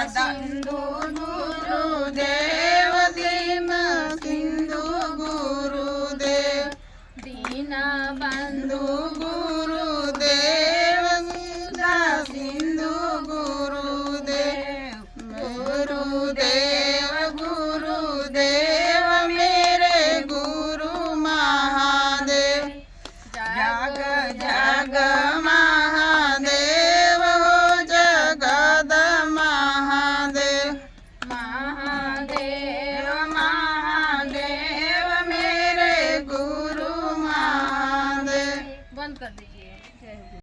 सिंधु गुरुदेव दीन सिंधु गुरुदेव दीन बंधु गुरुदेव सुधा सिंधु गुरुदेव गुरुदेव गुरुदेव मेरे गुरु महादेव जग जग महादेव हो जगद महादेव महादेव महादेव मेरे गुरु महादेव। बंद कर दीजिए।